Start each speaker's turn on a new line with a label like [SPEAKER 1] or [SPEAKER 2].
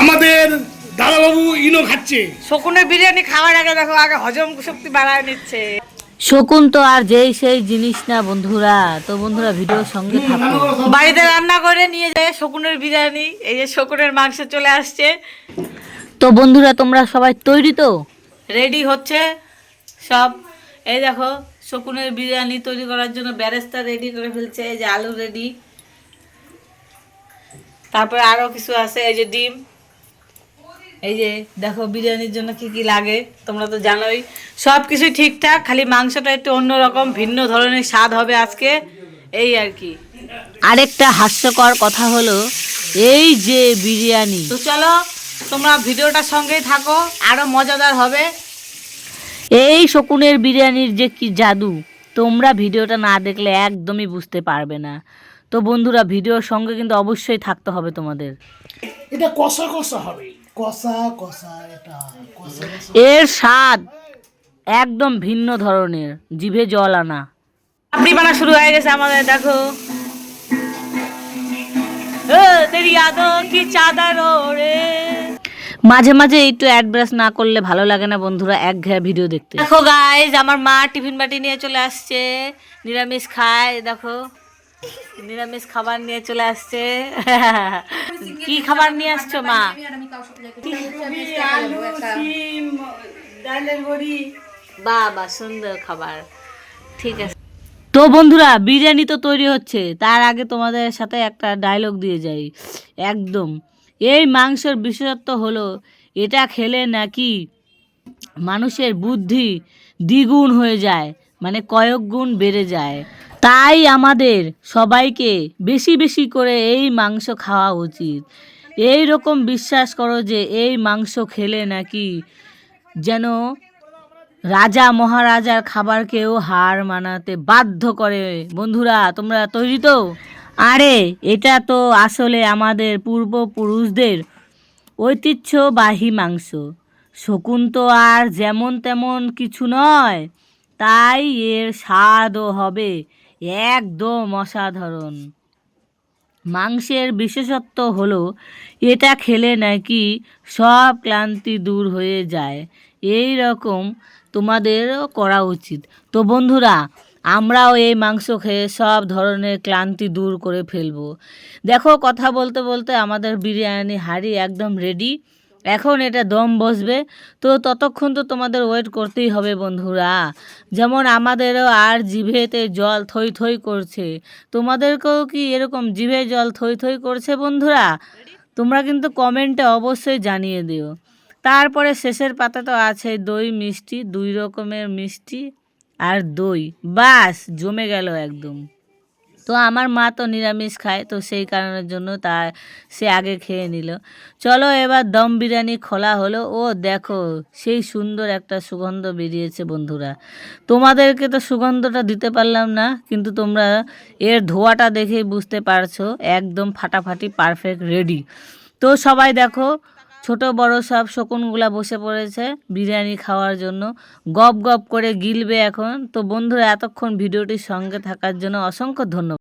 [SPEAKER 1] আমাদের দাদাবাবু ইনো খাচ্ছে।
[SPEAKER 2] শকুনের বিরিয়ানি খাওয়ার আগে দেখো আগে হজম শক্তি বাড়ায় নিচ্ছে।
[SPEAKER 3] শকুন তো আর যেই সেই জিনিস না বন্ধুরা। তো বন্ধুরা ভিডিওর সঙ্গে থাকো।
[SPEAKER 2] বাড়িতে রান্না করে নিয়ে যায় শকুনের বিরিয়ানি। এই যে শকুনের মাংস চলে আসছে।
[SPEAKER 3] তো বন্ধুরা তোমরা সবাই তৈরি তো?
[SPEAKER 2] রেডি হচ্ছে সব। এই দেখো শকুনের বিরিয়ানি তৈরি করার জন্য বেরেস্তা রেডি করে ফেলছে। এই যে আলু রেডি, তারপরে আরও কিছু আছে। এই যে ডিম, এই যে দেখো বিরিয়ানির জন্য কি কি লাগে তোমরা তো জানোই। সব কিছুই ঠিকঠাক, খালি মাংসটা একটু অন্যরকম ভিন্ন ধরনের স্বাদ হবে আজকে, এই আর কি।
[SPEAKER 3] আরেকটা হাস্যকর কথা হলো এই যে বিরিয়ানি।
[SPEAKER 2] তো চলো তোমরা ভিডিওটার সঙ্গেই থাকো, আরও মজাদার হবে।
[SPEAKER 3] এই শকুনের বিরিয়ানির যে কি জাদু, তোমরা ভিডিওটা না দেখলে একদমই বুঝতে পারবে না। তো বন্ধুরা ভিডিওর সঙ্গে কিন্তু অবশ্যই থাকতে হবে তোমাদের।
[SPEAKER 1] এটা কষা কষা হবে, কষা কষা। এটা কষা কষা।
[SPEAKER 3] এর স্বাদ একদম ভিন্ন ধরনের, জিভে জল আনা।
[SPEAKER 2] আপনি বানা শুরু হয়ে গেছে আমাদের। দেখো তেরি আদো কি চাদর ওরে।
[SPEAKER 3] মাঝে মাঝে একটু অ্যাডব্রাশ না করলে ভালো লাগে না বন্ধুরা একঘেয়ে ভিডিও দেখতে।
[SPEAKER 2] দেখো গাইজ আমার মা টিফিন বাটি নিয়ে চলে আসছে, নিরামিষ খায়। দেখো নিরামিষ খাবার নিয়ে চলে আসছে। কি খাবার নিয়ে আসছো মা? বাবা সুন্দর খাবার, ঠিক আছে।
[SPEAKER 3] তো বন্ধুরা বিরিয়ানি তো তৈরি হচ্ছে, তার আগে তোমাদের সাথে একটা ডায়লগ দিয়ে যাই। একদম এই মাংসের বিশেষত্ব হলো এটা খেলে নাকি মানুষের বুদ্ধি দ্বিগুণ হয়ে যায়, মানে কয়েক গুণ বেড়ে যায়। তাই আমাদের সবাইকে বেশি বেশি করে এই মাংস খাওয়া উচিত। এই রকম বিশ্বাস করো যে এই মাংস খেলে নাকি যেন রাজা মহারাজার খাবারকেও হার মানাতে বাধ্য করে। বন্ধুরা তোমরা তৈরি তো? আরে এটা তো আসলে আমাদের পূর্বপুরুষদের ঐতিহ্যবাহী মাংস। শকুন তো আর যেমন তেমন কিছু নয়, তাই এর স্বাদও হবে একদম অসাধারণ। মাংসের বিশেষত্ব হলো এটা খেলে নাকি সব ক্লান্তি দূর হয়ে যায়। এই রকম তোমাদেরও করা উচিত। তো বন্ধুরা আমরাও এই মাংস খেয়ে সব ধরনের ক্লান্তি দূর করে ফেলবো। দেখো কথা বলতে বলতে আমাদের বিরিয়ানি হাঁড়ি একদম রেডি। এখন এটা দম বসবে, তো ততক্ষণ তো তোমাদের ওয়েট করতেই হবে বন্ধুরা। যেমন আমাদেরও আর জিভেতে জল থই থই করছে, তোমাদেরকেও কি এরকম জিভে জল থই থই করছে বন্ধুরা? তোমরা কিন্তু কমেন্টে অবশ্যই জানিয়ে দিও। তারপরে শেষের পাতা তো আছে দই মিষ্টি, 2 রকমের মিষ্টি আর দই, বাস জমে গেল একদম। তো আমার মা তো নিরামিষ খায়, তো সেই কারণের জন্য সে আগে খেয়ে নিল। চলো এবার দম বিরিয়ানি খোলা হলো। ও দেখো সেই সুন্দর একটা সুগন্ধ বেরিয়েছে বন্ধুরা। তোমাদেরকে তো সুগন্ধটা দিতে পারলাম না, কিন্তু তোমরা এর ধোঁয়াটা দেখেই বুঝতে পারছো একদম ফাটাফাটি পারফেক্ট রেডি। তো সবাই দেখো ছোট বড় সব শকুনগুলা বসে পড়েছে বিরিয়ানি খাওয়ার জন্য, গপ গপ করে গিলবে এখন। তো বন্ধুরা এতক্ষণ ভিডিওটির সঙ্গে থাকার জন্য অসংখ্য ধন্যবাদ।